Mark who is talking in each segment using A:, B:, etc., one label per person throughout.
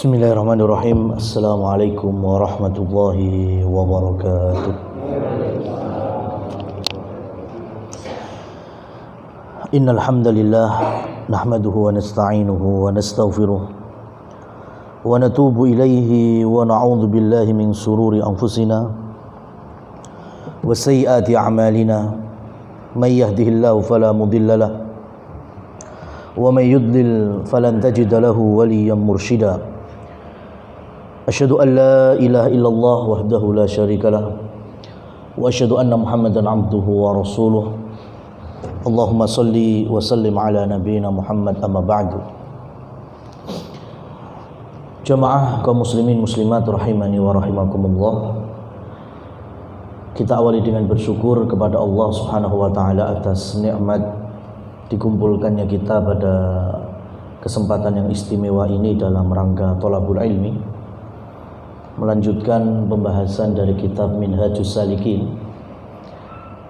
A: Bismillahirrahmanirrahim. Assalamualaikum warahmatullahi wabarakatuh. Innal hamdalillah nahmaduhu wa nasta'inuhu wa nastaghfiruh wa natubu ilaihi wa na'udzu billahi min sururi anfusina wa sayyiati a'malina. May yahdihillahu fala mudilla lahu wa may yudlil falan tajida lahu waliyyan mursyida. Asyhadu an la ilaha illallah wahdahu la syarika lah wa asyhadu anna Muhammadan abduhu wa rasuluh. Allahumma salli wa sallim ala nabiyyina Muhammad, amma ba'du. Jamaah kaum muslimin muslimat rahimani wa rahimakumullah. Kita awali dengan bersyukur kepada Allah Subhanahu wa taala atas nikmat dikumpulkannya kita pada kesempatan yang istimewa ini dalam rangka thalabul ilmi, melanjutkan pembahasan dari kitab Minhajus Salikin,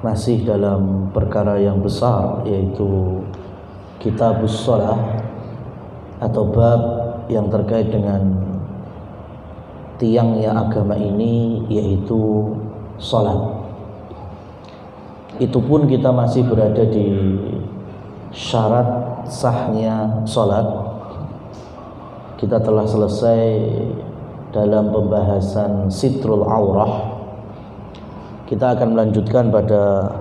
A: masih dalam perkara yang besar, yaitu Kitabus Shalah atau bab yang terkait dengan tiangnya agama ini, yaitu salat. Itu pun kita masih berada di syarat sahnya salat. Kita telah selesai dalam pembahasan sitrul aurah. Kita akan melanjutkan pada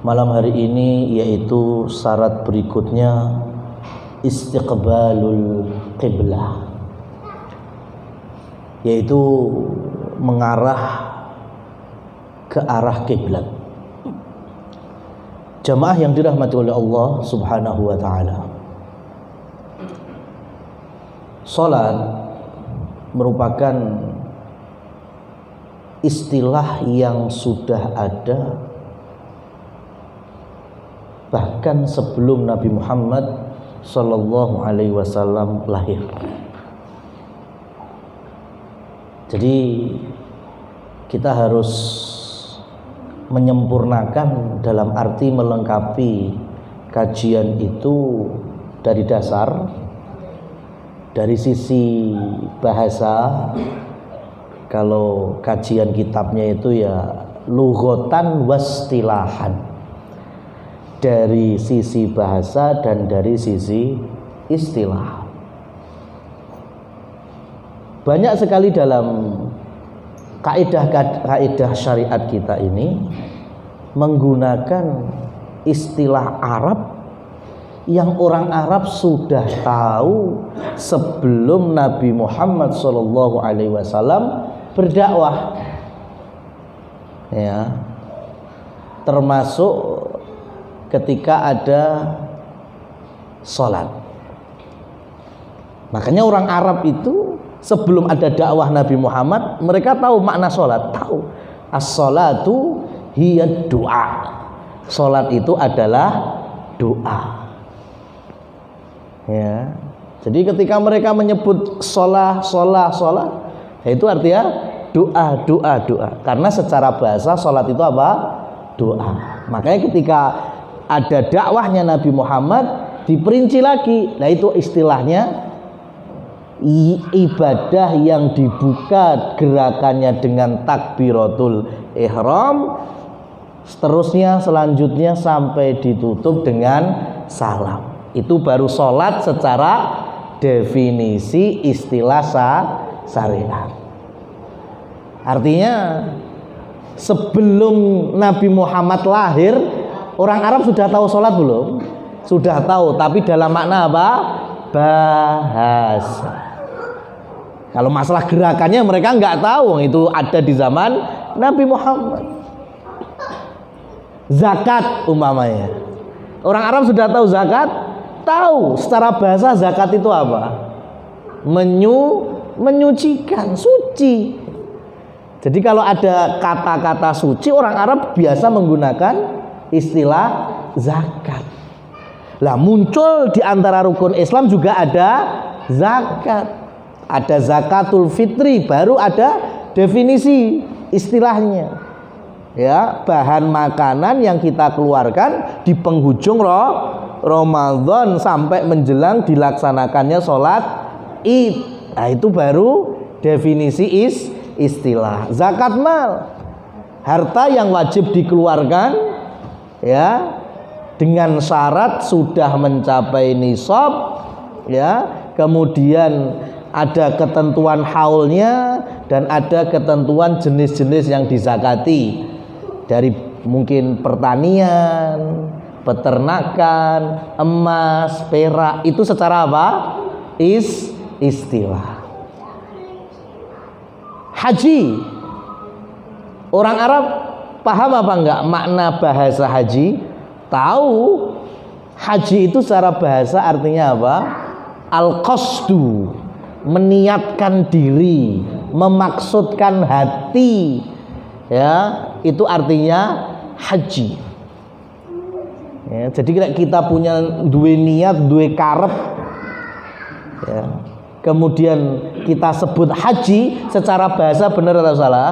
A: malam hari ini, yaitu syarat berikutnya istiqbalul qiblah, yaitu mengarah ke arah kiblat. Jamaah yang dirahmati oleh Allah Subhanahu wa taala, salat merupakan istilah yang sudah ada bahkan sebelum Nabi Muhammad sallallahu alaihi wasallam lahir. Jadi kita harus menyempurnakan dalam arti melengkapi kajian itu dari dasar. Dari sisi bahasa, kalau kajian kitabnya itu ya lughatan wastilahan, dari sisi bahasa dan dari sisi istilah. Banyak sekali dalam kaidah syariat kita ini menggunakan istilah Arab yang orang Arab sudah tahu sebelum Nabi Muhammad sallallahu alaihi wasallam berdakwah. Ya. Termasuk ketika ada salat. Makanya orang Arab itu sebelum ada dakwah Nabi Muhammad, mereka tahu makna salat, tahu. As-salatu hiya du'a. Salat itu adalah doa. Ya, jadi ketika mereka menyebut sholah, itu artinya doa. Karena secara bahasa sholat itu apa? Doa. Makanya ketika ada dakwahnya Nabi Muhammad diperinci lagi. Nah itu istilahnya ibadah yang dibuka gerakannya dengan takbiratul ihram, selanjutnya sampai ditutup dengan salam. Itu baru sholat secara definisi istilah syariat. Artinya sebelum Nabi Muhammad lahir, orang Arab sudah tahu sholat belum? Sudah tahu, tapi dalam makna apa? Bahasa. Kalau masalah gerakannya mereka nggak tahu, itu ada di zaman Nabi Muhammad. Zakat umpamanya, orang Arab sudah tahu zakat. Tahu secara bahasa zakat itu apa? Menyucikan, suci. Jadi kalau ada kata-kata suci, orang Arab biasa menggunakan istilah zakat. Lah muncul di antara rukun Islam juga ada zakat. Ada zakatul fitri, baru ada definisi istilahnya. Ya, bahan makanan yang kita keluarkan di penghujung Ramadan sampai menjelang dilaksanakannya sholat Id. Nah, itu baru definisi istilah. Zakat mal, harta yang wajib dikeluarkan ya dengan syarat sudah mencapai nisab ya, kemudian ada ketentuan haulnya dan ada ketentuan jenis-jenis yang dizakati dari mungkin pertanian, peternakan, emas, perak, itu secara apa? Istilah. Haji, orang Arab paham apa enggak makna bahasa haji? Tahu. Haji itu secara bahasa artinya apa? Al-qasdu, meniatkan diri, memaksudkan hati. Ya, itu artinya haji. Ya, jadi kita punya dua niat, dua karep ya, kemudian kita sebut haji, secara bahasa benar atau salah?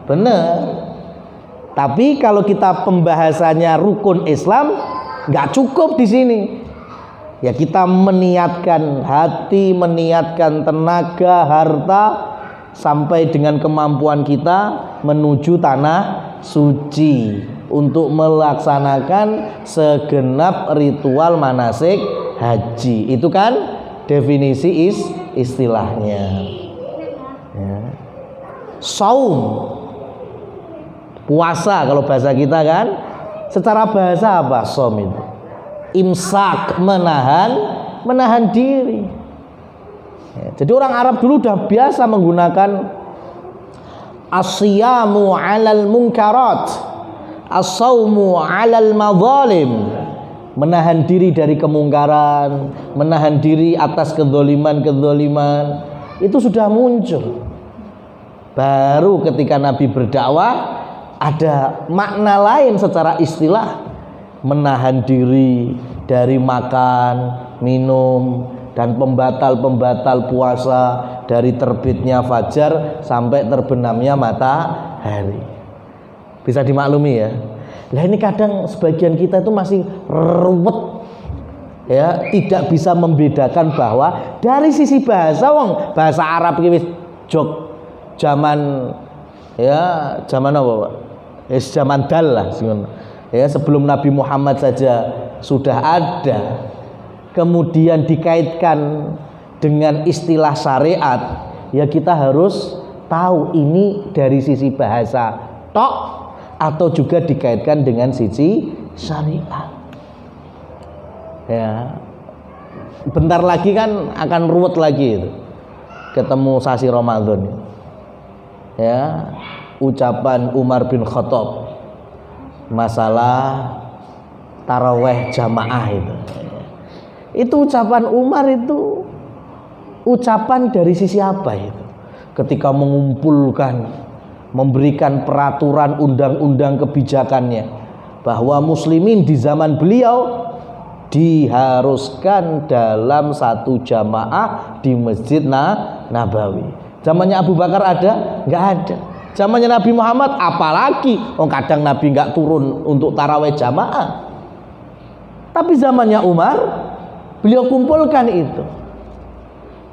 A: Benar. Tapi kalau kita pembahasannya rukun Islam, nggak cukup di sini. Ya, kita meniatkan hati, meniatkan tenaga, harta, sampai dengan kemampuan kita menuju tanah suci untuk melaksanakan segenap ritual manasik haji. Itu kan definisi istilahnya ya. Saum, puasa kalau bahasa kita kan, secara bahasa apa saum itu? Imsak, menahan diri ya. Jadi orang Arab dulu udah biasa menggunakan as-siyamu 'alal munkarat, as-saumu 'alal madzalim, menahan diri dari kemungkaran, menahan diri atas kezaliman. Itu sudah muncul. Baru ketika Nabi berdakwah ada makna lain secara istilah, menahan diri dari makan, minum, dan pembatal puasa dari terbitnya fajar sampai terbenamnya matahari. Bisa dimaklumi ya. Nah, ini kadang sebagian kita itu masih ruwet ya, tidak bisa membedakan bahwa dari sisi bahasa, bahasa Arab ini jok zaman ya, zaman apa Pak? Zaman dal lah ya, sebelum Nabi Muhammad saja sudah ada. Kemudian dikaitkan dengan istilah syariat, ya kita harus tahu ini dari sisi bahasa tok atau juga dikaitkan dengan sisi syariat. Ya, bentar lagi kan akan ruwet lagi itu, ketemu sasi Ramadan. Ya, ucapan Umar bin Khattab masalah taraweh jamaah itu ucapan Umar itu ucapan dari sisi apa itu? Ketika mengumpulkan, memberikan peraturan undang-undang kebijakannya bahwa muslimin di zaman beliau diharuskan dalam satu jamaah di Masjid Nabawi. Zamannya Abu Bakar ada? Nggak ada. Zamannya Nabi Muhammad apalagi? Kadang Nabi nggak turun untuk taraweh jamaah. Tapi zamannya Umar, beliau kumpulkan itu.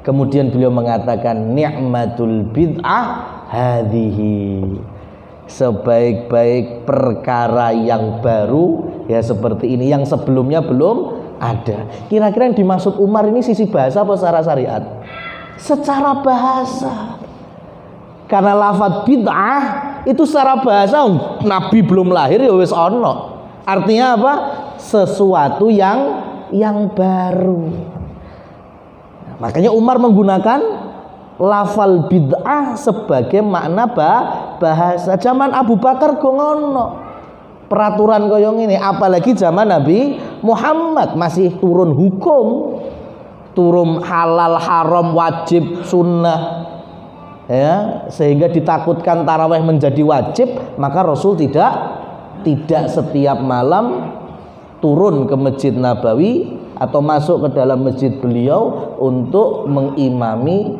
A: Kemudian beliau mengatakan ni'matul bid'ah hadhihi, sebaik-baik perkara yang baru ya seperti ini, yang sebelumnya belum ada. Kira-kira yang dimaksud Umar ini sisi bahasa apa secara syariat? Secara bahasa. Karena lafaz bid'ah itu secara bahasa Nabi belum lahir ya wis ono. Artinya apa? Sesuatu yang baru. Makanya Umar menggunakan lafal bid'ah sebagai makna bahasa. Zaman Abu Bakar gongono peraturan koyong ini, apalagi zaman Nabi Muhammad masih turun hukum, turun halal, haram, wajib, sunnah ya, sehingga ditakutkan taraweh menjadi wajib, maka Rasul tidak setiap malam turun ke Masjid Nabawi atau masuk ke dalam masjid beliau untuk mengimami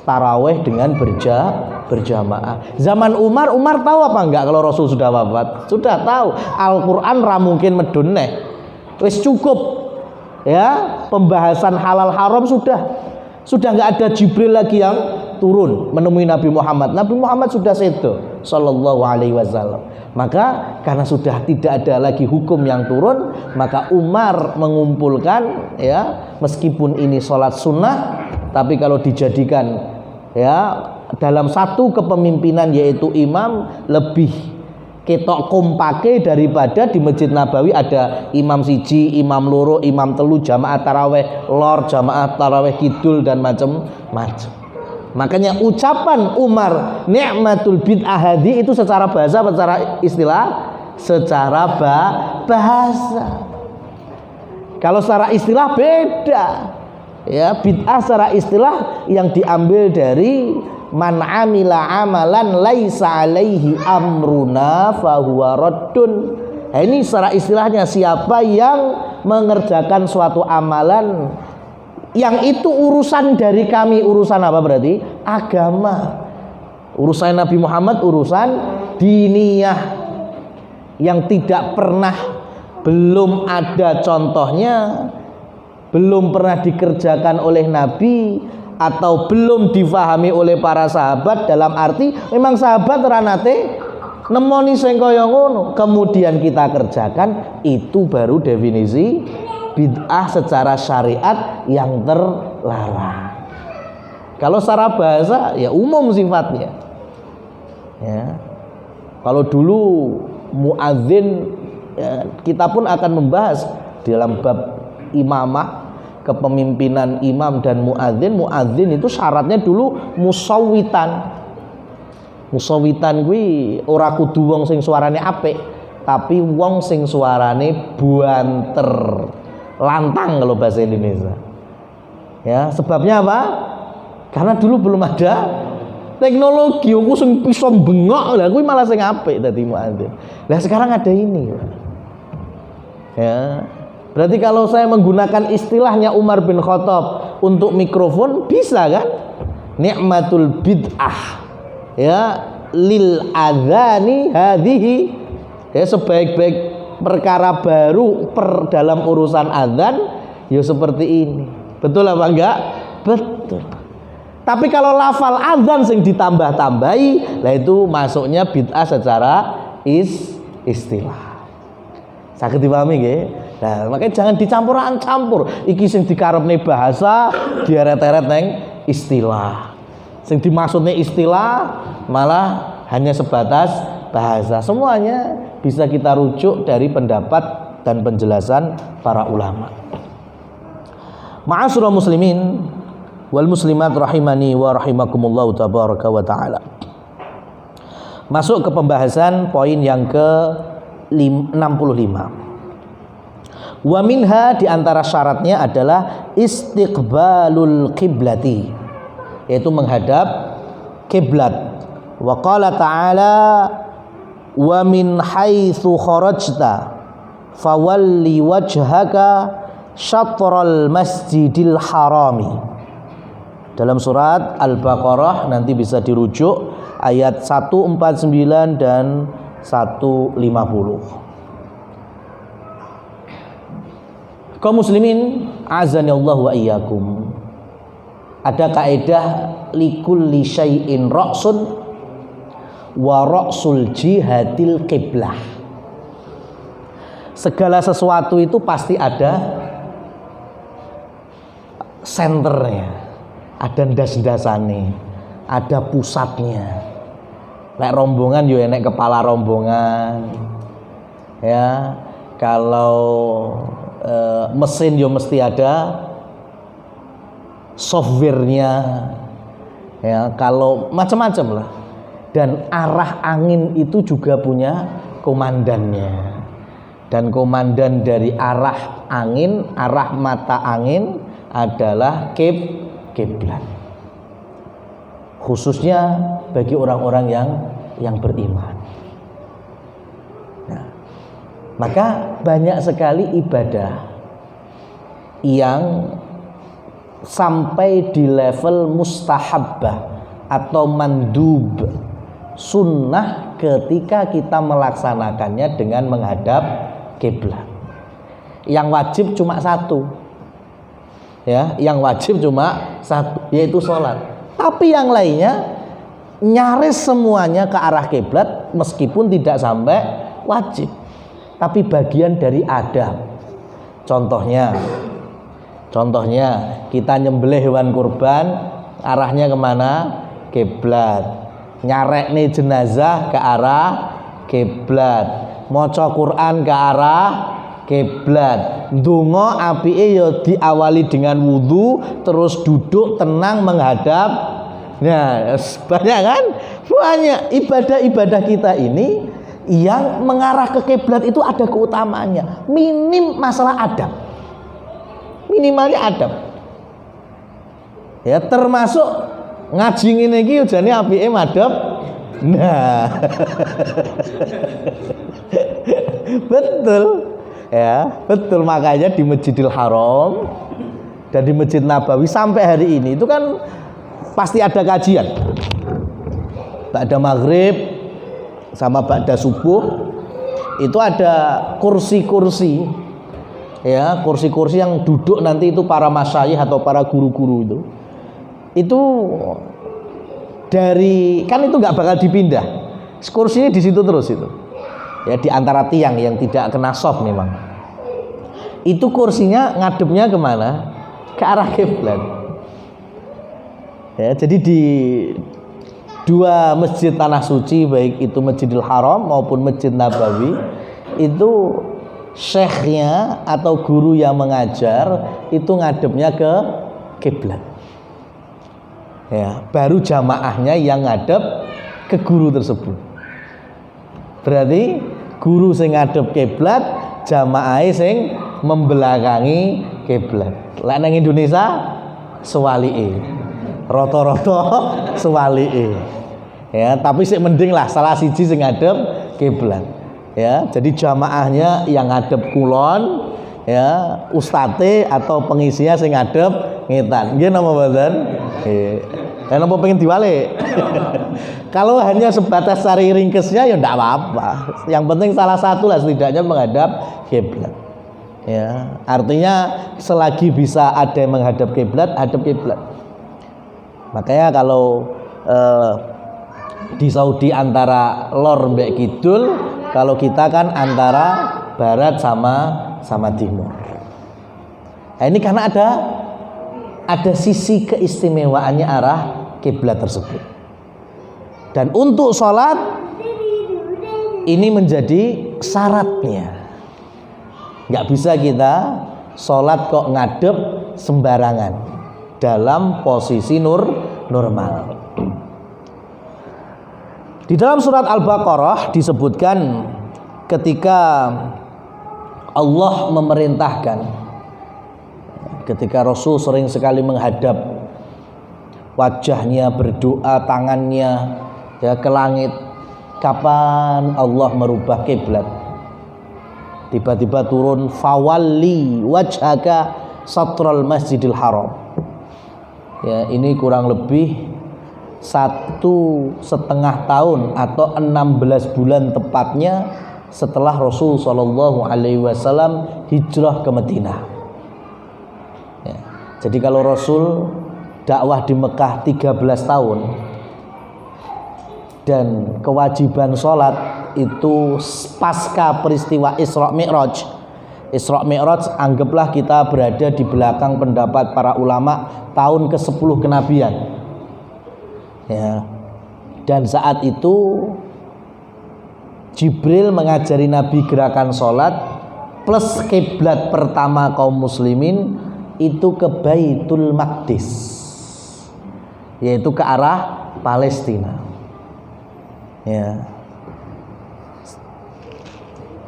A: taraweh dengan berjamaah. Zaman Umar tahu apa enggak kalau Rasul sudah wafat? Sudah tahu. Al-Quran ra mungkin medun neh. Wis cukup ya, pembahasan halal haram Sudah nggak ada Jibril lagi yang turun menemui Nabi Muhammad. Nabi Muhammad sudah sedo sallallahu alaihi wasallam. Maka karena sudah tidak ada lagi hukum yang turun, maka Umar mengumpulkan, ya, meskipun ini sholat sunnah, tapi kalau dijadikan, ya, dalam satu kepemimpinan yaitu imam, lebih ketok kompake daripada di Masjid Nabawi ada imam siji, imam loro, imam telu, jamaah taraweh lor, jamaah taraweh kidul, dan macam-macam. Makanya ucapan Umar ni'matul bid'ah hadi itu secara bahasa, secara istilah, secara bahasa. Kalau secara istilah beda, ya, bid'ah secara istilah yang diambil dari man amila amalan laisa alaihi amruna fahuwa raddun. Nah, ini secara istilahnya, siapa yang mengerjakan suatu amalan yang itu urusan dari kami. Urusan apa berarti? Agama. Urusan Nabi Muhammad, urusan diniyah yang tidak pernah, belum ada contohnya, belum pernah dikerjakan oleh Nabi, atau belum difahami oleh para sahabat. Dalam arti memang sahabat ranate nemoni sing kaya ngono, kemudian kita kerjakan, itu baru definisi bid'ah secara syariat yang terlarang. Kalau secara bahasa ya umum sifatnya, ya. Kalau dulu muadzin, ya, kita pun akan membahas dalam bab imamah, kepemimpinan imam dan muadzin. Muadzin itu syaratnya dulu musawwitan. Musawwitan kuwi ora kudu wong sing suarane apik, tapi wong sing suarane buanter, lantang kalau bahasa Indonesia. Ya, sebabnya apa? Karena dulu belum ada teknologi, aku sing bisa bengok, lah kuwi malah sing apik dadi muadzin. Lah sekarang ada ini. Ya. Berarti kalau saya menggunakan istilahnya Umar bin Khattab untuk mikrofon, bisa kan? Ni'matul bid'ah, ya, lil adzani hadhihi, ya, sebaik-baik perkara baru dalam urusan adzan ya seperti ini. Betul apa enggak? Betul. Tapi kalau lafal adzan sing ditambah-tambahi, lah itu masuknya bid'ah secara istilah. Saged dipahami nggih? Nah, makanya jangan dicampur-campur. Iki sing dikarepne bahasa, dieret-eret neng istilah. Sing dimaksudnya istilah malah hanya sebatas bahasa. Semuanya bisa kita rujuk dari pendapat dan penjelasan para ulama. Ma'asyiral muslimin wal muslimat rahimani wa rahimakumullah tabaraka wa taala. Masuk ke pembahasan poin yang ke-65. Wa minha, diantara syaratnya adalah istiqbalul qiblati, yaitu menghadap kiblat. Wa qala ta'ala wa min haitsu kharajta fawalli wajhaka syatral masjidil harami. Dalam surat Al-Baqarah, nanti bisa dirujuk ayat 149 dan 150. Kaum muslimin azanillahu wa iyyakum, ada kaidah likulli syai'in ra'sun wa ra'sul jihadil qiblah. Segala sesuatu itu pasti ada senternya, ada ndas-ndasane, ada pusatnya. Nek rombongan yo enek kepala rombongan, ya. Kalau mesin yo mesti ada softwarenya, ya. Kalau macam-macam lah. Dan arah angin itu juga punya komandannya. Dan komandan dari arah angin, arah mata angin adalah kiblat. Khususnya bagi orang-orang yang beriman. Nah, maka banyak sekali ibadah yang sampai di level mustahabbah atau mandub, sunnah ketika kita melaksanakannya dengan menghadap kiblat. Yang wajib cuma satu, Ya, yang wajib cuma satu, yaitu sholat. Tapi yang lainnya nyaris semuanya ke arah kiblat meskipun tidak sampai wajib, tapi bagian dari adab. Contohnya kita nyembelih hewan kurban, arahnya kemana? Kiblat. Nyarek nih jenazah ke arah kiblat. Maca Quran ke arah kiblat. Ndonga apike ya diawali dengan wudu, terus duduk tenang menghadap. Nah, banyak kan? Banyak ibadah-ibadah kita ini yang mengarah ke kiblat itu ada keutamaannya. Minim masalah adab. Minimalnya adab. Ya, termasuk ngaji ngene iki jane apike madhep. Nah. Betul. Ya, betul, makanya di Masjidil Haram dan di Masjid Nabawi sampai hari ini itu kan pasti ada kajian. Ba'da maghrib sama ba'da subuh itu ada kursi-kursi, ya, kursi-kursi yang duduk nanti itu para masyayikh atau para guru-guru itu. Itu dari kan itu nggak bakal dipindah. Kursinya di situ terus itu. Ya, di antara tiang yang tidak kena soft memang. Itu kursinya ngadepnya kemana? Ke arah kiblat. Ya, jadi di dua masjid tanah suci, baik itu Masjidil Haram maupun Masjid Nabawi, itu syekhnya atau guru yang mengajar itu ngadepnya ke kiblat. Ya, baru jamaahnya yang ngadep ke guru tersebut. Berarti guru sing ngadep kiblat, jamaahé sing membelakangi kiblat. Lah nang Indonesia sewalike. Rata-rata sewalike. Ya, tapi sik mending lah salah siji sing ngadep kiblat. Ya, jadi jamaahnya yang ngadep kulon, ya, ustate atau pengisinya sing ngadep ngetan. Nggih napa mboten? Nggih. Kan apa pengen diwalik? Kalau hanya sebatas cari ringkesnya ya enggak apa-apa. Yang penting salah satu lah setidaknya menghadap kiblat. Ya, artinya selagi bisa ada yang menghadap kiblat, hadap kiblat. Makanya kalau di Saudi antara lor mbek kidul, kalau kita kan antara barat sama timur. Nah, ini karena ada sisi keistimewaannya arah kiblat tersebut. Dan untuk sholat ini menjadi syaratnya. Nggak bisa kita sholat kok ngadep sembarangan dalam posisi normal. Di dalam surat Al-Baqarah disebutkan ketika Allah memerintahkan, ketika Rasul sering sekali menghadap wajahnya, berdoa, tangannya ya ke langit, kapan Allah merubah kiblat? Tiba-tiba turun fawalli wajhaka satral masjidil haram. Ya, ini kurang lebih 1,5 tahun atau 16 bulan tepatnya setelah Rasul Shallallahu Alaihi Wasallam hijrah ke Madinah. Ya, jadi kalau Rasul dakwah di Mekah 13 tahun dan kewajiban sholat itu pasca peristiwa Isra Mi'raj. Isra Mi'raj anggaplah kita berada di belakang pendapat para ulama tahun ke-10 kenabian. Ya. Dan saat itu Jibril mengajari Nabi gerakan sholat plus kiblat pertama kaum muslimin itu ke Baitul Maqdis, yaitu ke arah Palestina. Ya.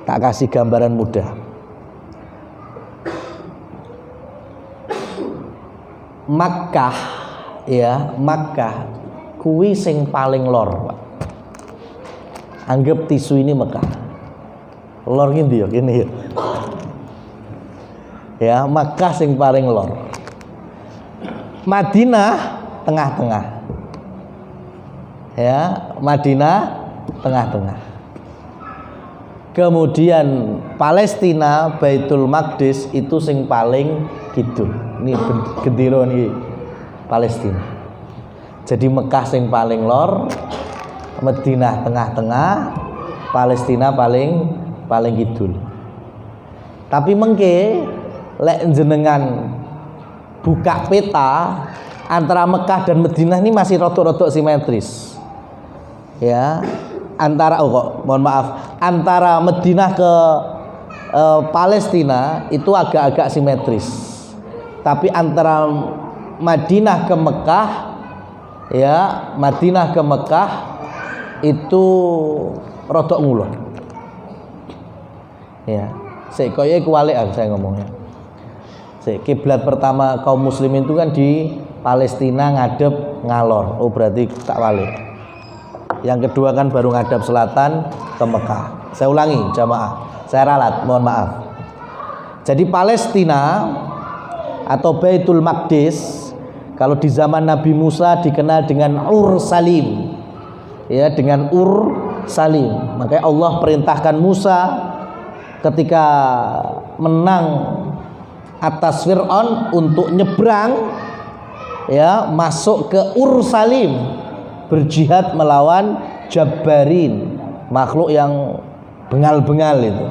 A: Tak kasih gambaran mudah. Makkah, ya, Makkah kuwi sing paling lor, Pak. Anggap tisu ini Mekah. Lor ngendi ya, kene ya. Ya, Makkah sing paling lor. Madinah tengah-tengah. Ya, Madinah tengah-tengah. Kemudian Palestina Baitul Maqdis itu sing paling kidul. Ini gendera niki Palestina. Jadi Mekah sing paling lor, Madinah tengah-tengah, Palestina paling kidul. Tapi mengke lek jenengan buka peta antara Mekah dan Madinah ini masih rotok-rotok simetris. Ya, antara antara Madinah ke Palestina itu agak-agak simetris. Tapi antara Madinah ke Mekah, ya, Madinah ke Mekah itu rodok ngulon. Ya, sekoye kuwalik saya ngomongnya. Kiblat pertama kaum muslimin itu kan di Palestina ngadep ngalor. Oh berarti tak walik. Yang kedua kan baru ngadep selatan ke Mekah. Saya ulangi jamaah. Saya ralat, mohon maaf. Jadi Palestina atau Baitul Maqdis kalau di zaman Nabi Musa dikenal dengan Ur Salim. Ya, dengan Ur Salim. Makanya Allah perintahkan Musa ketika menang atas Fir'aun untuk nyebrang, ya, masuk ke Ur Salim, berjihad melawan Jabbarin, makhluk yang bengal-bengal itu.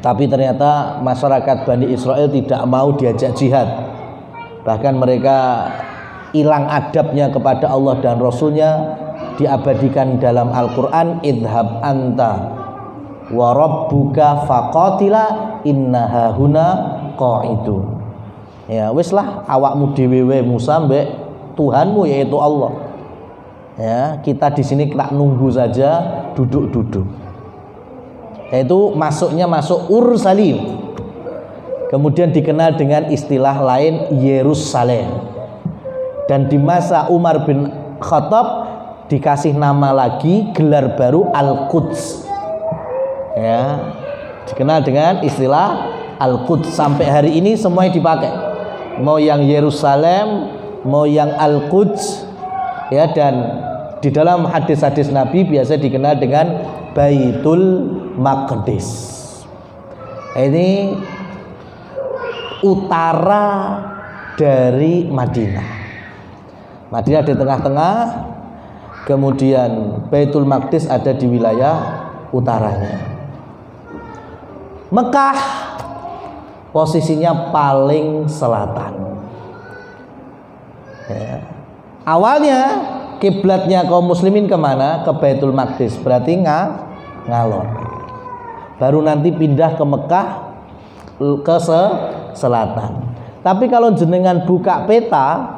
A: Tapi ternyata masyarakat Bani Israel tidak mau diajak jihad. Bahkan mereka hilang adabnya kepada Allah dan Rasulnya, diabadikan dalam Al-Quran, idhab anta wa rabbuka faqatila inna hahuna qa'idun. Ya wis lah, awakmu dhewe Musa mbek Tuhanmu yaitu Allah. Ya, kita di sini tak nunggu saja, duduk-duduk. Yaitu masuk Ur Salim. Kemudian dikenal dengan istilah lain Yerusalem. Dan di masa Umar bin Khattab dikasih nama lagi, gelar baru Al-Quds. Ya, dikenal dengan istilah Al-Quds. Sampai hari ini semuanya dipakai, mau yang Yerusalem, mau yang Al-Quds, ya. Dan di dalam hadis-hadis Nabi biasa dikenal dengan Baitul Maqdis. Ini utara dari Madinah. Madinah di tengah-tengah, kemudian Baitul Maqdis ada di wilayah utaranya. Mekah posisinya paling selatan. Ya. Awalnya kiblatnya kaum muslimin kemana? Ke Baitul Maqdis, berarti ngalor. Baru nanti pindah ke Mekah ke selatan. Tapi kalau jenengan buka peta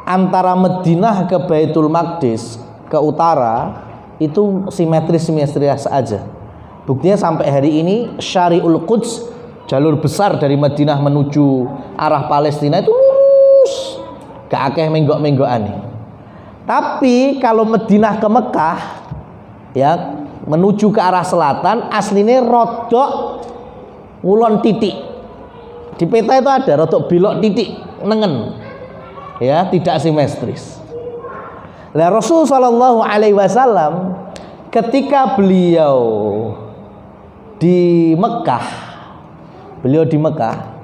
A: antara Madinah ke Baitul Maqdis ke utara itu simetris saja. Buktinya sampai hari ini Syari'ul Quds, jalur besar dari Madinah menuju arah Palestina itu lurus, gak akeh menggok-menggokan. Tapi kalau Madinah ke Mekah, ya, menuju ke arah selatan, aslinya rodok ngulon titik. Di peta itu ada rodok belok titik nengen, ya, tidak simetris. Lah Rasul sallallahu alaihi wasallam ketika beliau di Mekah,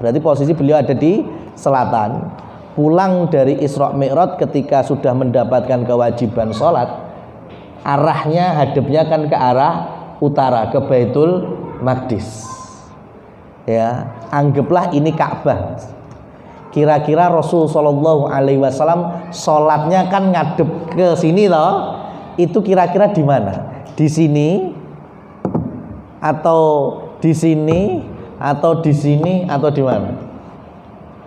A: berarti posisi beliau ada di selatan. Pulang dari Isra Mi'raj ketika sudah mendapatkan kewajiban sholat, arahnya hadapnya kan ke arah utara, ke Baitul Maqdis. Ya, anggaplah ini Ka'bah. Kira-kira Rasul sallallahu alaihi wasallam sholatnya kan ngadep ke sini loh. Itu kira-kira di mana? Di sini atau di sini atau di sini atau di mana?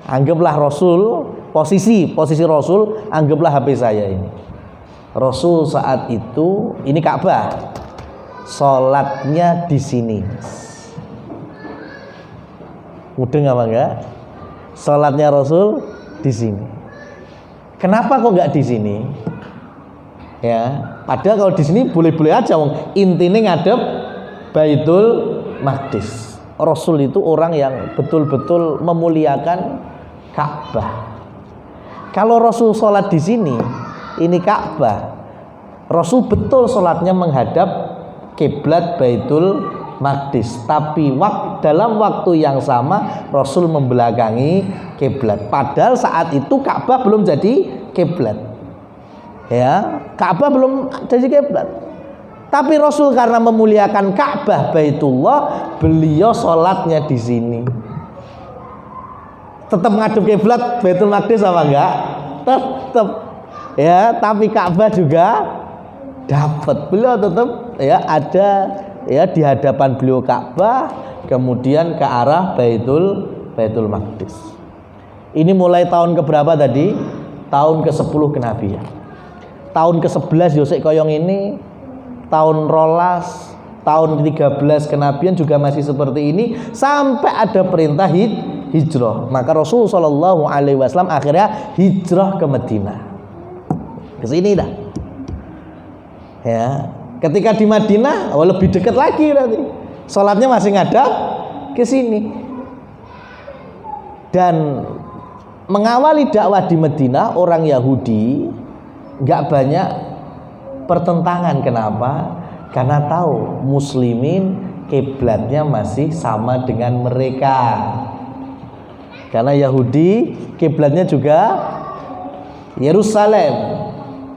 A: Anggaplah Rasul posisi Rasul, anggaplah HP saya ini. Rasul saat itu ini Ka'bah. Salatnya di sini. Mudeng apa enggak? Salatnya Rasul di sini. Kenapa kok enggak di sini? Ya, padahal kalau di sini boleh-boleh aja, wong intine ngadep Baitul Maqdis. Rasul itu orang yang betul-betul memuliakan Ka'bah. Kalau Rasul sholat di sini, ini Ka'bah. Rasul betul sholatnya menghadap kiblat Baitul Maqdis, tapi dalam waktu yang sama Rasul membelakangi kiblat. Padahal saat itu Ka'bah belum jadi kiblat. Ya, Ka'bah belum jadi kiblat. Tapi Rasul karena memuliakan Ka'bah Baitullah, beliau sholatnya di sini. Tetap ngadep kiblat Baitul Maqdis apa enggak? Tetap. Ya, tapi Ka'bah juga dapat. Beliau tetap ya ada ya di hadapan beliau Ka'bah, kemudian ke arah Baitul Maqdis. Ini mulai tahun keberapa tadi? Tahun ke-10 kenabian. Tahun ke-11 Yosek Koyong ini, tahun rolas, tahun ke-13 kenabian juga masih seperti ini sampai ada perintah hijrah. Maka Rasul sallallahu alaihi wasallam akhirnya hijrah ke Madinah. Ke sini dah. Ya, ketika di Madinah lebih dekat lagi berarti. Salatnya masih ngadap ke sini. Dan mengawali dakwah di Madinah orang Yahudi nggak banyak pertentangan. Kenapa? Karena tahu muslimin kiblatnya masih sama dengan mereka. Karena Yahudi kiblatnya juga Yerusalem,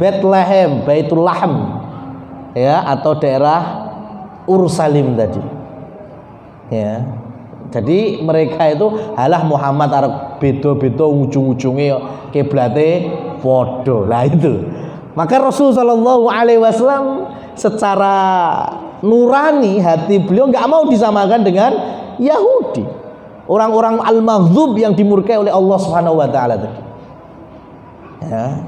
A: Bethlehem, Baitul Lahm, ya, atau daerah Ursalim tadi. Ya. Jadi mereka itu halah Muhammad arep beda-beda ujung-ujungnya kiblate podo. Lah itu. Maka Rasul sallallahu alaihi wasallam secara nurani hati beliau nggak mau disamakan dengan Yahudi. Orang-orang al-maghdub yang dimurkai oleh Allah Subhanahu wa taala tadi. Ya.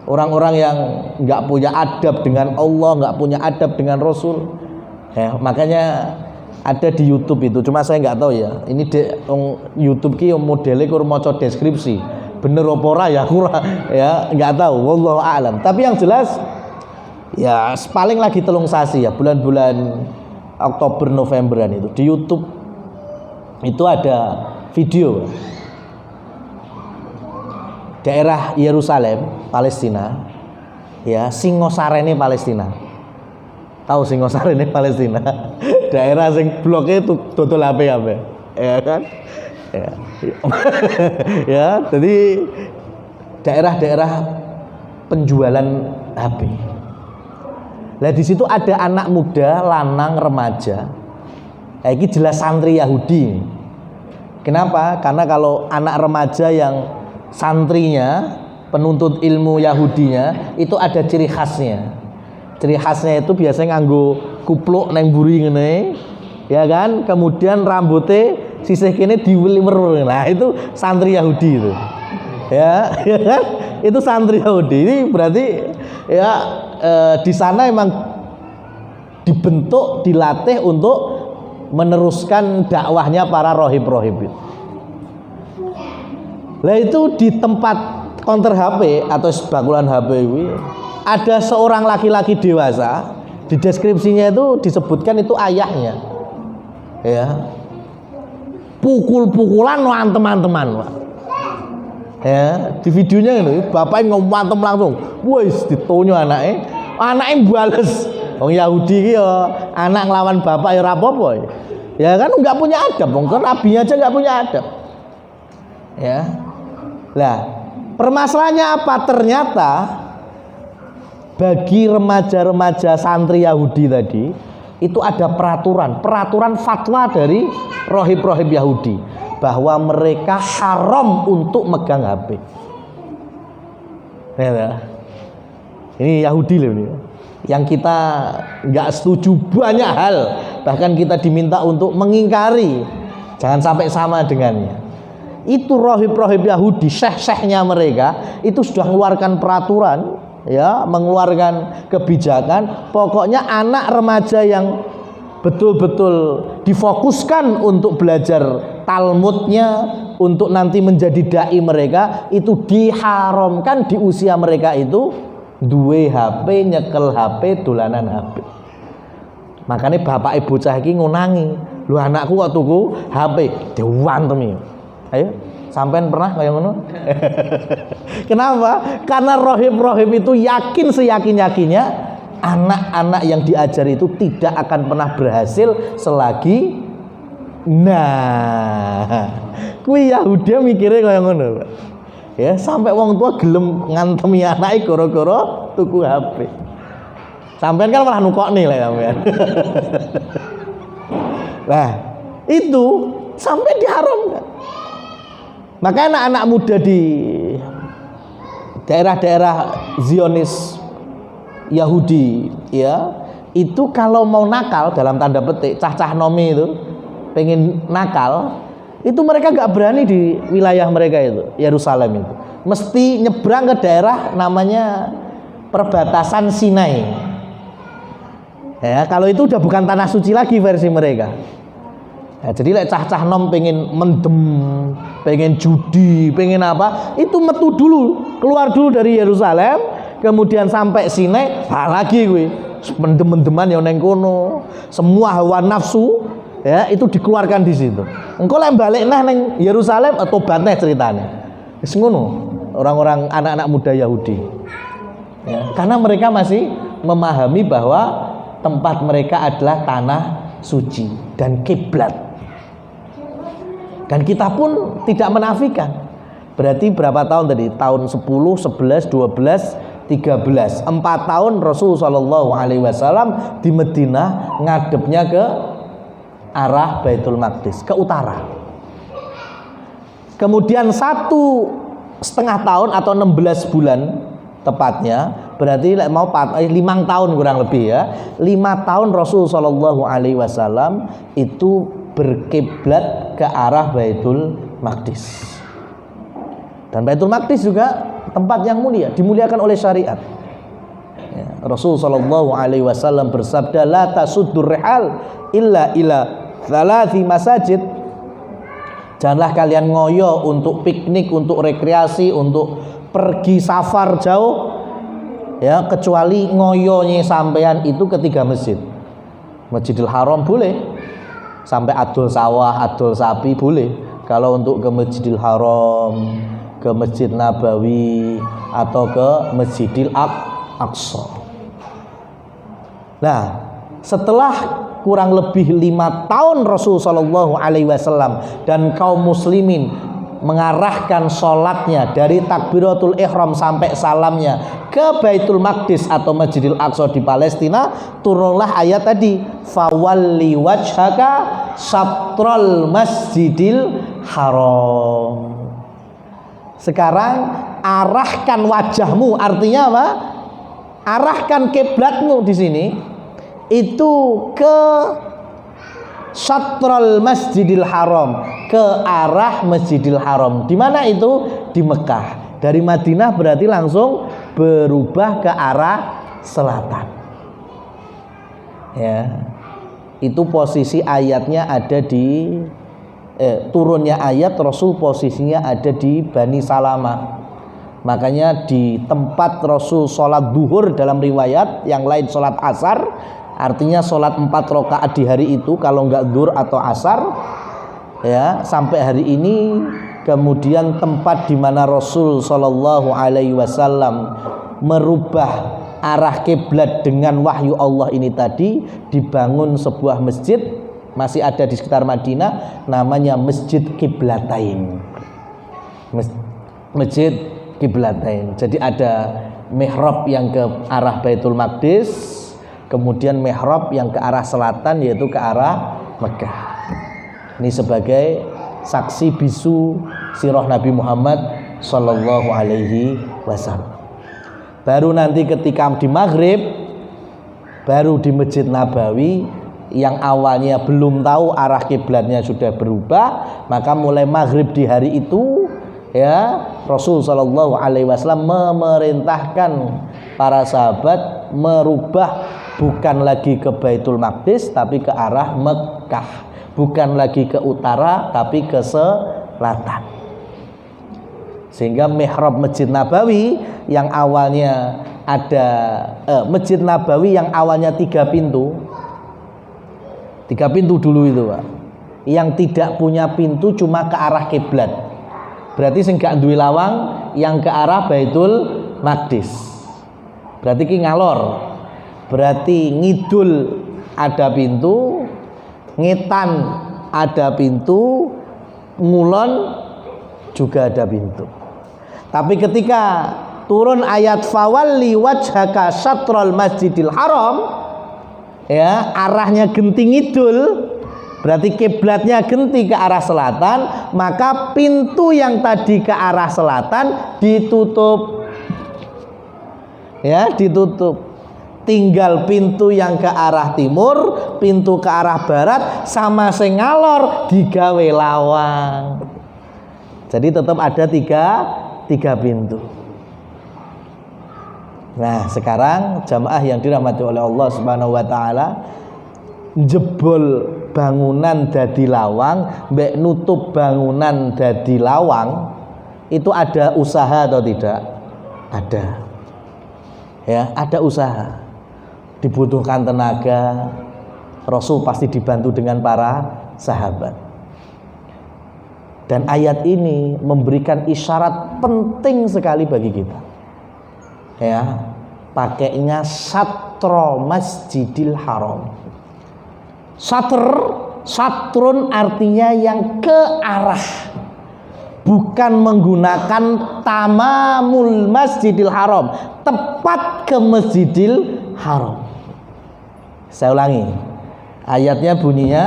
A: Orang-orang yang nggak punya adab dengan Allah, nggak punya adab dengan Rasul. Ya, makanya ada di YouTube itu, cuma saya nggak tahu ya. Ini YouTube ki modelnya kur maca deskripsi. Bener apa ora ya kurang ya, nggak tahu, wallahu a'lam. Tapi yang jelas ya paling lagi telung sasi ya, bulan-bulan Oktober Novemberan itu di YouTube itu ada video daerah Yerusalem, Palestina, ya, Singosarene Palestina. Tahu Singosarene Palestina? Daerah sing bloknya itu dodol HP, ya kan? Ya. Ya, jadi daerah-daerah penjualan HP. Nah, di situ ada anak muda, lanang, remaja. Nah, ini jelas santri Yahudi. Kenapa? Karena kalau anak remaja yang santrinya, penuntut ilmu Yahudinya, itu ada ciri khasnya. Ciri khasnya itu biasanya nganggo kupluk neng buri ngene, ya kan? Kemudian rambutnya sisih kene diweliwer. Nah, itu santri Yahudi itu. Ya, ya kan? Itu santri Yahudi. Ini berarti ya di sana emang dibentuk, dilatih untuk meneruskan dakwahnya para rohib-rohib itu. Lah itu di tempat counter HP atau sebakulan HP ini ada seorang laki-laki dewasa, di deskripsinya itu disebutkan itu ayahnya. Ya. Pukul-pukulan teman-teman, Pak. Ya, di videonya ini bapaknya ngomantem langsung. Wis ditonyo anaknya. Anaknya bales. Wong Yahudi iki ya anak nglawan bapak ya ora apa-apa. Ya kan enggak punya adab, wong kan abinya aja enggak punya adab. Ya. Lah, permasalahannya apa? Ternyata bagi remaja-remaja santri Yahudi tadi itu ada peraturan fatwa dari rohib-rohib Yahudi bahwa mereka haram untuk megang HP. Ya, ini Yahudi loh ini. Yang kita nggak setuju banyak hal, bahkan kita diminta untuk mengingkari, jangan sampai sama dengannya. Itu rohib-rohib Yahudi, syekh-syekhnya mereka itu sudah mengeluarkan peraturan, ya, mengeluarkan kebijakan. Pokoknya anak remaja yang betul-betul difokuskan untuk belajar Talmudnya, untuk nanti menjadi dai mereka, itu diharamkan di usia mereka itu duwe HP, nyekel HP, dolanan HP. Makanya bapak ibu bocah iki ngunangi, "Lu anakku kok tuku HP?" Diwantemi. Ayo, sampean pernah kayak ngono? Kenapa? Karena rohib-rohib itu yakin seyakin-yakinnya anak-anak yang diajar itu tidak akan pernah berhasil selagi kuwi Yahudi mikirnya kaya ngono, Pak. Ya, sampai wong tua gelem ngantemi anake gara-gara tuku HP. Sampean kan malah nukokne lek sampean. Nah, itu sampai diharamkan. Maka anak-anak muda di daerah-daerah Zionis Yahudi ya, itu kalau mau nakal dalam tanda petik, cah-cah nomi itu pengen nakal, itu mereka gak berani di wilayah mereka itu, Yerusalem itu. Mesti nyebrang ke daerah namanya perbatasan Sinai. Ya, kalau itu udah bukan tanah suci lagi versi mereka. Ya, jadi lek cah-cah nom pengen mendem, pengen judi, pengen apa, itu metu dulu, keluar dulu dari Yerusalem, kemudian sampai Sinai, lagi gue mendem-mendeman yang neng kono, semua hawa nafsu, ya itu dikeluarkan di situ. Engkau lek balik neng Yerusalem atau banteh ceritanya, wis ngono orang-orang anak-anak muda Yahudi, ya, karena mereka masih memahami bahwa tempat mereka adalah tanah suci dan kiblat. Dan kita pun tidak menafikan. Berarti berapa tahun tadi? Tahun 10, 11, 12, 13. 4 tahun Rasul sallallahu alaihi wasallam di Madinah ngadepnya ke arah Baitul Maqdis, ke utara. Kemudian 1,5 tahun atau 16 bulan tepatnya, berarti mau 5 tahun kurang lebih ya. 5 tahun Rasul sallallahu alaihi wasallam itu berkiblat ke arah Baitul Maqdis. Dan Baitul Maqdis juga tempat yang mulia, dimuliakan oleh syariat. Ya, Rasul sallallahu alaihi wasallam bersabda, "La tasuddur rihal illa ila thalathi masajid." Janganlah kalian ngoyo untuk piknik, untuk rekreasi, untuk pergi safar jauh, ya, kecuali ngoyonya sampean itu ke 3 masjid. Masjidil Haram boleh, sampai adol sawah, adol sapi boleh. Kalau untuk ke Masjidil Haram, ke Masjid Nabawi, atau ke Masjidil Aqsa. Nah, setelah kurang lebih 5 tahun Rasul sallallahu alaihi wasallam dan kaum muslimin mengarahkan sholatnya dari takbiratul ihram sampai salamnya ke Baitul Maqdis atau Masjidil Aqsa di Palestina, turunlah ayat tadi, fawalli wajhaka syatral masjidil haram. Sekarang arahkan wajahmu, artinya apa? Arahkan kiblatmu di sini itu ke syatral masjidil haram, ke arah Masjidil Haram. Di mana itu? Di Mekah. Dari Madinah berarti langsung berubah ke arah selatan. Ya. Itu posisi ayatnya ada di turunnya ayat, Rasul posisinya ada di Bani Salamah. Makanya di tempat Rasul sholat duhur dalam riwayat, yang lain sholat asar, artinya sholat 4 rakaat di hari itu kalau enggak duhur atau asar, ya, sampai hari ini. Kemudian tempat di mana Rasul sallallahu alaihi wasallam merubah arah kiblat dengan wahyu Allah ini tadi, dibangun sebuah masjid, masih ada di sekitar Madinah, namanya Masjid Qiblatain. Masjid Qiblatain. Jadi ada mihrab yang ke arah Baitul Maqdis, kemudian mihrab yang ke arah selatan yaitu ke arah Mekah. Ini sebagai saksi bisu sirah Nabi Muhammad sallallahu alaihi wasallam. Baru nanti ketika di maghrib, baru di Masjid Nabawi yang awalnya belum tahu arah kiblatnya sudah berubah, maka mulai maghrib di hari itu, ya, Rasul sallallahu alaihi wasallam memerintahkan para sahabat merubah bukan lagi ke Baitul Maqdis tapi ke arah Mekah. Bukan lagi ke utara tapi ke selatan. Sehingga mihrab Masjid Nabawi yang awalnya ada Masjid Nabawi yang awalnya 3 pintu. 3 pintu dulu itu, Pak. Yang tidak punya pintu cuma ke arah kiblat. Berarti sing gak duwe lawang yang ke arah Baitul Maqdis. Berarti ki ngalor. Berarti ngidul ada pintu, ngetan ada pintu, ngulon juga ada pintu. Tapi ketika turun ayat fawalli wajhaka syatrul masjidil haram, ya, arahnya genti ngidul, berarti kiblatnya genti ke arah selatan, maka pintu yang tadi ke arah selatan ditutup. Ya, ditutup. Tinggal pintu yang ke arah timur, pintu ke arah barat, sama sing ngalor digawe lawang. Jadi tetap ada tiga pintu. Nah, sekarang jamaah yang dirahmati oleh Allah Subhanahu wa taala, jebol bangunan dadi lawang, mbek nutup bangunan dadi lawang, itu ada usaha atau tidak? Ada. Ya, ada usaha. Dibutuhkan tenaga. Rasul pasti dibantu dengan para sahabat. Dan ayat ini memberikan isyarat penting sekali bagi kita. Ya, pakainya satro masjidil haram. Satrun artinya yang ke arah, bukan menggunakan tamamul masjidil haram, tepat ke masjidil haram. Saya ulangi, ayatnya bunyinya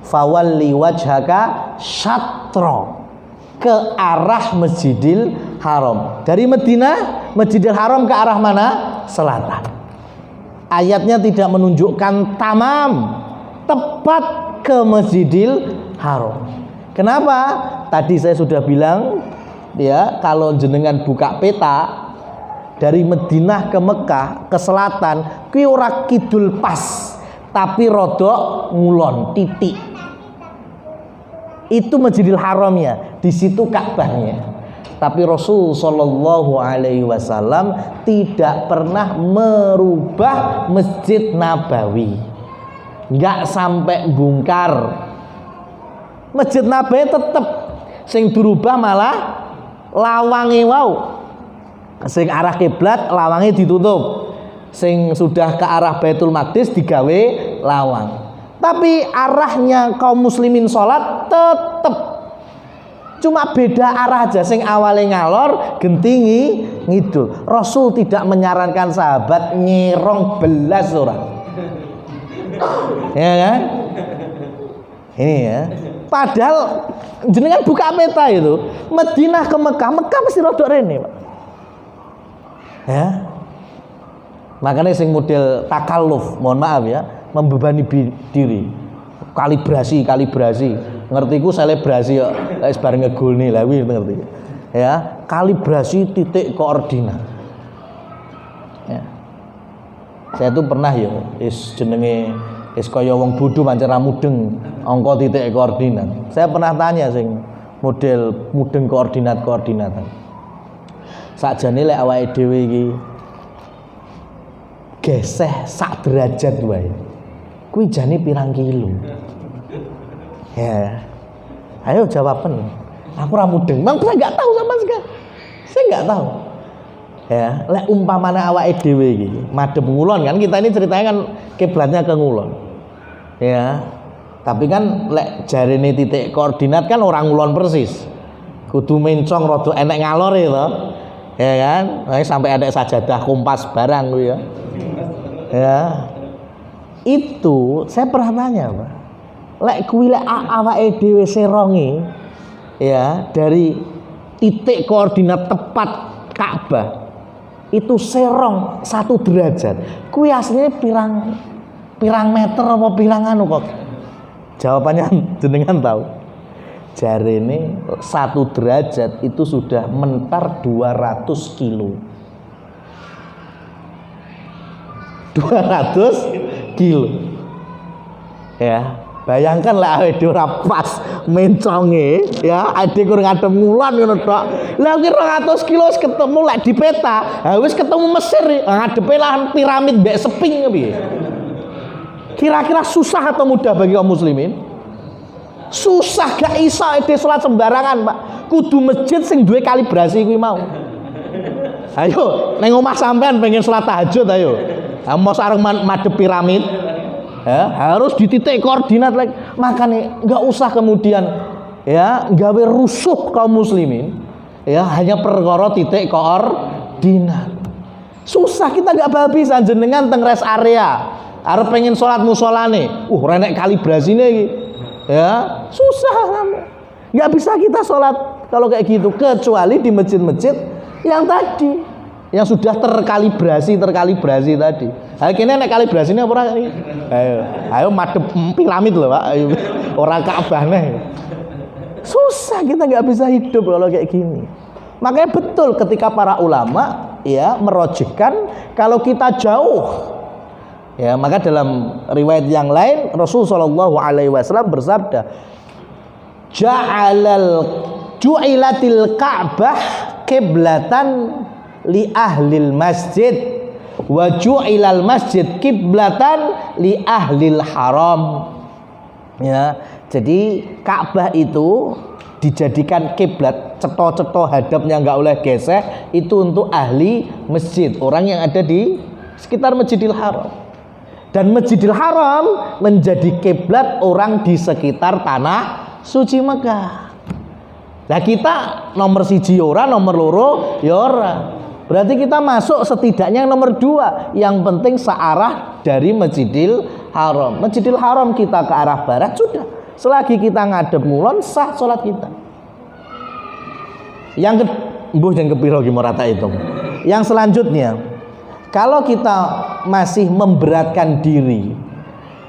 A: fawalli wajhaka syatro, ke arah masjidil haram. Dari Madinah, masjidil haram ke arah mana? Selatan. Ayatnya tidak menunjukkan tamam, tepat ke masjidil haram. Kenapa? Tadi saya sudah bilang, ya, kalau jenengan buka peta dari Madinah ke Mekah ke selatan, kuwi ora kidul pas, tapi rodok ngulon titik. Itu Masjidil Haramnya, di situ Ka'bahnya. Tapi Rasul Shallallahu Alaihi Wasallam tidak pernah merubah Masjid Nabawi, nggak sampai bongkar. Masjid Nabawi tetap, sing dirubah malah lawange wau. Sing arah kiblat lawange ditutup. Sing sudah ke arah Baitul Maqdis digawe lawang. Tapi arahnya kaum muslimin sholat tetap, cuma beda arah aja. Sing awalnya ngalor gentingi ngidul. Rasul tidak menyarankan sahabat nyerong belas orang. Ya kan? Ini ya. Padahal jenengan buka peta itu Madinah ke Mekah, Mekah mesti rodok rene, Pak. Ya. Makanya sing model takalluf, mohon maaf ya, membebani diri. Kalibrasi. Ngertiku selebrasi kok wis bar ngegolne lha kuwi ngerti. Ya, kalibrasi titik koordinat. Ya. Saya tuh pernah ya jenenge kaya wong bodho pancen ra mudeng angka titik koordinat. Saya pernah tanya sing model mudeng koordinatan. Sakjane lek awake dhewe iki geseh sak derajat wae, kuwi jane pirang kilo? Ya, ayo jawaban. Aku ra mudeng, mang saya nggak tahu sama sekali. Saya nggak tahu. Ya, lek umpamane awake dhewe iki madhep ngulon kan, kita ini ceritanya kan kiblatnya ke ngulon. Ya, tapi kan lek jarene titik koordinat kan orang ngulon persis. Kudu mencong rada enek ngalor ya. Ya kan? Sampai ada sajadah kompas barang kuwi ya. Ya. Itu saya pernah tanya, Pak. Lek kuwi lek awake dhewe serongi ya dari titik koordinat tepat Ka'bah itu serong 1 derajat. Kuwi aslinya pirang meter apa pirang anu kok? Jawabannya jenengan tahu. Jarene 1 derajat itu sudah mentar 200 kilo. 200 kilo. Ya, bayangkan lah awake dhewe ora pas menconge ya, ade kur ngadem ngulon ngono tok. Lah ki 200 kilo wis ketemu lek di peta, wis ketemu Mesir ngadepe lahan piramid mbek seping piye. Kira-kira susah atau mudah bagi kaum muslimin? Susah, gak iso ide salat sembarangan, Pak. Kudu masjid sing duwe kalibrasi kuwi mau. Ayo, neng omah sampean pengen salat tahajud ayo. Mau sareng madhep piramid, ya, harus di titik koordinat lagi. Makanya nggak usah kemudian ya gawe rusuh kaum muslimin, ya hanya perkara titik koordinat. Susah, kita nggak bisa jenengan teng rest area, arep pengen sholat musolane, renek kalibrasine iki, ya susah, nggak bisa kita sholat kalau kayak gitu, kecuali di masjid-masjid yang tadi, yang sudah terkalibrasi tadi. Akhirnya nek kalibrasinya apa ini? Ayo madhep piramid loh Pak, orang Ka'bah nih. Susah, kita nggak bisa hidup kalau kayak gini. Makanya betul ketika para ulama ya merojihkan kalau kita jauh, ya maka dalam riwayat yang lain Rasul Shallallahu Alaihi Wasallam bersabda, ju'ilatil Ka'bah kiblatan li ahlil masjid wa ju'ilal masjid kiblatan li ahlil haram. Ya, jadi Ka'bah itu dijadikan kiblat, ceto-ceto hadapnya nggak boleh gesek, itu untuk ahli masjid, orang yang ada di sekitar Masjidil Haram. Dan Masjidil Haram menjadi kiblat orang di sekitar tanah suci Mekah. Nah kita nomor siji ora, nomor loro ya ora. Berarti kita masuk setidaknya yang nomor 2, yang penting searah dari Masjidil Haram. Masjidil Haram kita ke arah barat sudah. Selagi kita ngadep ngulon sah sholat kita. Yang kepiro gimana itu. Yang selanjutnya, kalau kita masih memberatkan diri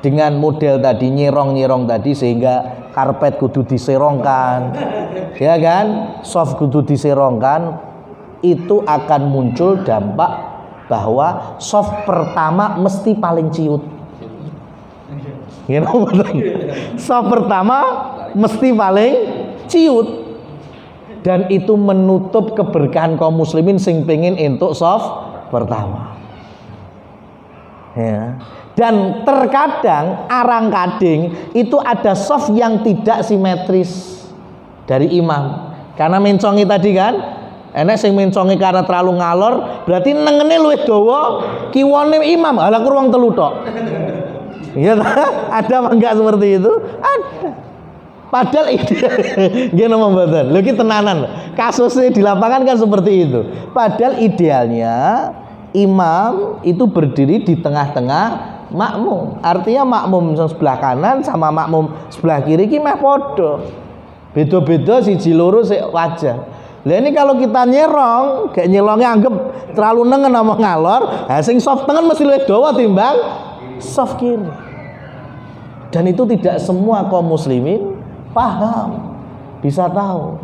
A: dengan model tadi nyerong tadi, sehingga karpet kudu diserongkan, ya kan, soft kudu diserongkan, itu akan muncul dampak bahwa soft pertama mesti paling ciut. Soft pertama mesti paling ciut, dan itu menutup keberkahan kaum muslimin sing pengen entuk soft pertama. Ya. Dan terkadang arang kading itu ada soft yang tidak simetris dari imam, karena mencongi tadi kan, enek sing mencongi karena terlalu ngalor, berarti nengene luwih dawa, kiwane imam ala kurang telu tok. Ya, ada apa enggak seperti itu? Ada. Padahal gini membuatkan, lagi tenanan. Kasusnya di lapangan kan seperti itu. Padahal idealnya imam itu berdiri di tengah-tengah makmum. Artinya makmum sebelah kanan sama makmum sebelah kiri ki meh padha. Beda-beda siji loro sik wajah. Lah ini kalau kita nyerong, kayak nyelongnya anggap terlalu nengen sama ngalor, sing soft tengen mesti luwih dawa timbang soft kiri. Dan itu tidak semua kaum muslimin paham, bisa tahu.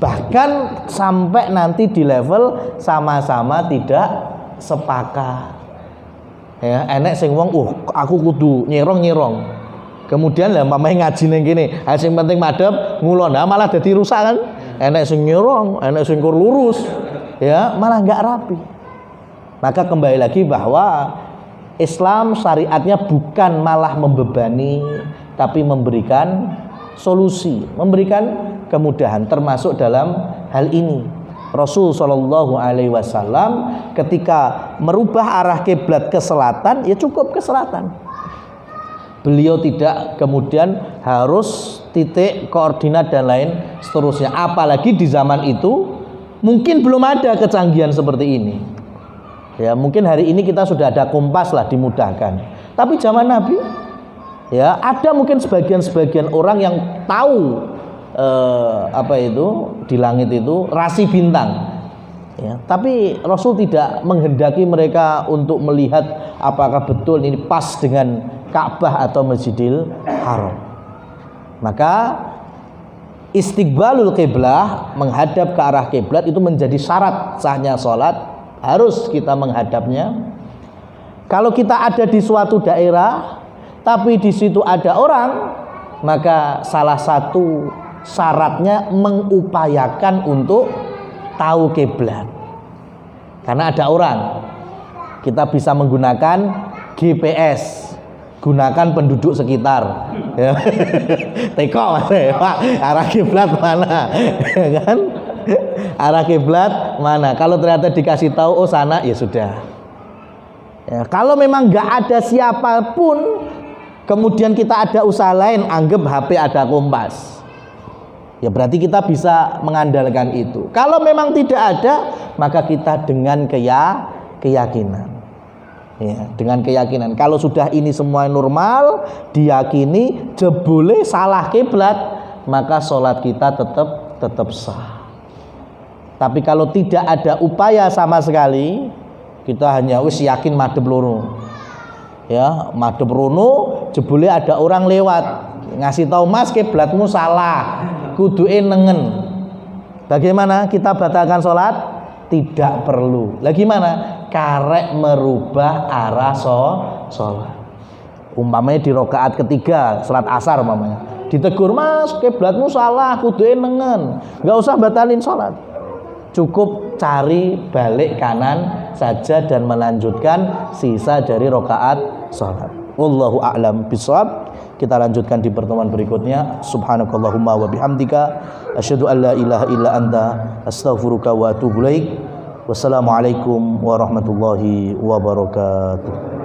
A: Bahkan sampai nanti di level sama-sama tidak sepakat. Ya, enek sing wong, aku kudu nyerong. Kemudian lah mamai ngaji ning kene, sing penting madhep ngulon. Nah, malah dadi rusak kan. Enek sing nyerong, enek sing kur lurus. Ya, malah enggak rapi. Maka kembali lagi bahwa Islam syariatnya bukan malah membebani, tapi memberikan solusi, memberikan kemudahan, termasuk dalam hal ini. Rasul Shallallahu Alaihi Wasallam ketika merubah arah kiblat ke selatan, ya cukup ke selatan. Beliau tidak kemudian harus titik koordinat dan lain seterusnya. Apalagi di zaman itu mungkin belum ada kecanggihan seperti ini. Ya mungkin hari ini kita sudah ada kompas lah, dimudahkan. Tapi zaman Nabi, ya ada mungkin sebagian orang yang tahu di langit itu rasi bintang. Ya, tapi Rasul tidak menghendaki mereka untuk melihat apakah betul ini pas dengan Ka'bah atau Masjidil Haram. Maka istiqbalul qiblah, menghadap ke arah kiblat itu menjadi syarat sahnya sholat. Harus kita menghadapnya. Kalau kita ada di suatu daerah tapi di situ ada orang, maka salah satu syaratnya mengupayakan untuk tahu kiblat. Karena ada orang, kita bisa menggunakan GPS, gunakan penduduk sekitar. Ya. Teko Pak, arah kiblat mana? Kan? Arah kiblat mana? Kalau ternyata dikasih tahu sana, ya sudah. Ya, kalau memang nggak ada siapapun, kemudian kita ada usaha lain, anggap HP ada Kompas. Ya berarti kita bisa mengandalkan itu. Kalau memang tidak ada, maka kita dengan keyakinan. Ya, dengan keyakinan. Kalau sudah ini semua normal, diyakini jebule salah kiblat, maka sholat kita tetap sah. Tapi kalau tidak ada upaya sama sekali, kita hanya wis yakin madhep loro. Ya, madhep rono, jebule ada orang lewat ngasih tahu, Mas kiblatmu salah, kuduke nengen. Bagaimana kita batalkan sholat? Tidak perlu. Lagi mana? Karek merubah arah sholat. Umpamanya di rakaat ketiga sholat asar umpamanya, ditegur, Mas kiblatmu salah, kuduke nengen. Nggak usah batalin sholat, cukup cari balik kanan saja dan melanjutkan sisa dari rakaat sholat. Wallahu a'lam bishawab. Kita lanjutkan di pertemuan berikutnya. Subhanakallahumma wa bihamdika asyhadu an la ilaha illa anta astaghfiruka wa atubu ilaik. Wassalamualaikum warahmatullahi wabarakatuh.